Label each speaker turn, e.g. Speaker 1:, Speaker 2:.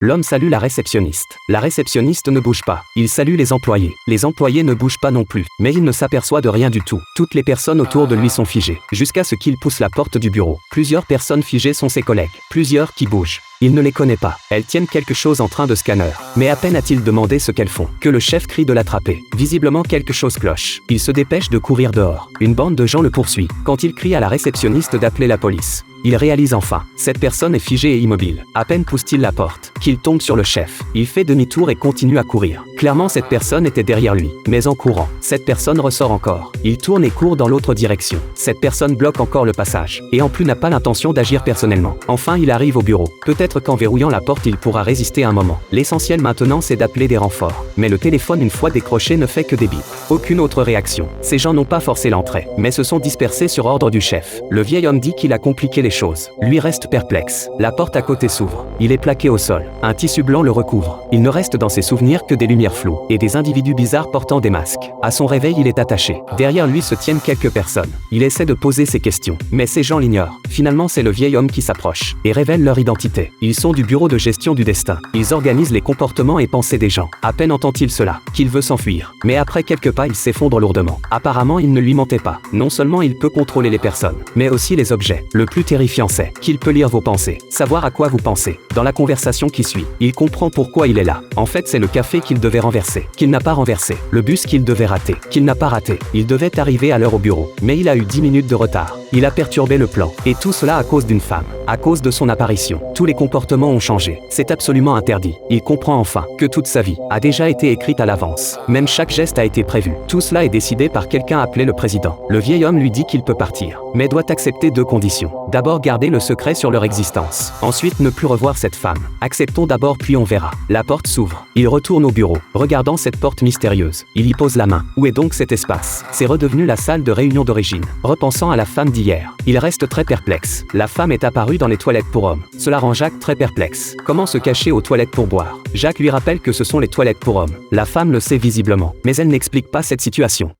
Speaker 1: L'homme salue la réceptionniste. La réceptionniste ne bouge pas. Il salue les employés. Les employés ne bougent pas non plus. Mais il ne s'aperçoit de rien du tout. Toutes les personnes autour de lui sont figées. Jusqu'à ce qu'il pousse la porte du bureau. Plusieurs personnes figées sont ses collègues. Plusieurs qui bougent. Il ne les connaît pas. Elles tiennent quelque chose en train de scanner. Mais à peine a-t-il demandé ce qu'elles font, que le chef crie de l'attraper. Visiblement quelque chose cloche. Il se dépêche de courir dehors. Une bande de gens le poursuit. Quand il crie à la réceptionniste d'appeler la police, il réalise enfin. Cette personne est figée et immobile. À peine pousse-t-il la porte, qu'il tombe sur le chef. Il fait demi-tour et continue à courir. Clairement cette personne était derrière lui. Mais en courant, cette personne ressort encore. Il tourne et court dans l'autre direction. Cette personne bloque encore le passage. Et en plus n'a pas l'intention d'agir personnellement. Enfin il arrive au bureau. Peut-être qu'en verrouillant la porte il pourra résister un moment. L'essentiel maintenant c'est d'appeler des renforts. Mais le téléphone une fois décroché ne fait que des bips. Aucune autre réaction. Ces gens n'ont pas forcé l'entrée, mais se sont dispersés sur ordre du chef. Le vieil homme dit qu'il a compliqué les choses. Lui reste perplexe. La porte à côté s'ouvre. Il est plaqué au sol. Un tissu blanc le recouvre. Il ne reste dans ses souvenirs que des lumières floues et des individus bizarres portant des masques. À son réveil il est attaché. Derrière lui se tiennent quelques personnes. Il essaie de poser ses questions, mais ces gens l'ignorent. Finalement c'est le vieil homme qui s'approche et révèle leur identité. Ils sont du bureau de gestion du destin. Ils organisent les comportements et pensées des gens. À peine entend-il cela, qu'il veut s'enfuir. Mais après quelques pas il s'effondre lourdement. Apparemment il ne lui mentait pas. Non seulement il peut contrôler les personnes, mais aussi les objets. Le plus terrifiant c'est qu'il peut lire vos pensées, savoir à quoi vous pensez. Dans la conversation qui suit, il comprend pourquoi il est là. En fait c'est le café qu'il devait renverser, qu'il n'a pas renversé. Le bus qu'il devait rater, qu'il n'a pas raté. Il devait arriver à l'heure au bureau, mais il a eu 10 minutes de retard. Il a perturbé le plan. Et tout cela à cause d'une femme. À cause de son apparition. Tous les comportements ont changé. C'est absolument interdit. Il comprend enfin que toute sa vie a déjà été écrite à l'avance. Même chaque geste a été prévu. Tout cela est décidé par quelqu'un appelé le président. Le vieil homme lui dit qu'il peut partir, mais doit accepter 2 conditions. D'abord garder le secret sur leur existence. Ensuite ne plus revoir cette femme. Acceptons d'abord puis on verra. La porte s'ouvre. Il retourne au bureau, regardant cette porte mystérieuse. Il y pose la main. Où est donc cet espace? C'est redevenu la salle de réunion d'origine. Repensant à la femme d'hier, il reste très perplexe. La femme est apparue dans les toilettes pour hommes. Cela rend Jacques très perplexe. Comment se cacher aux toilettes pour boire? Jacques lui rappelle que ce sont les toilettes pour hommes. La femme le sait visiblement, mais elle n'explique pas cette situation.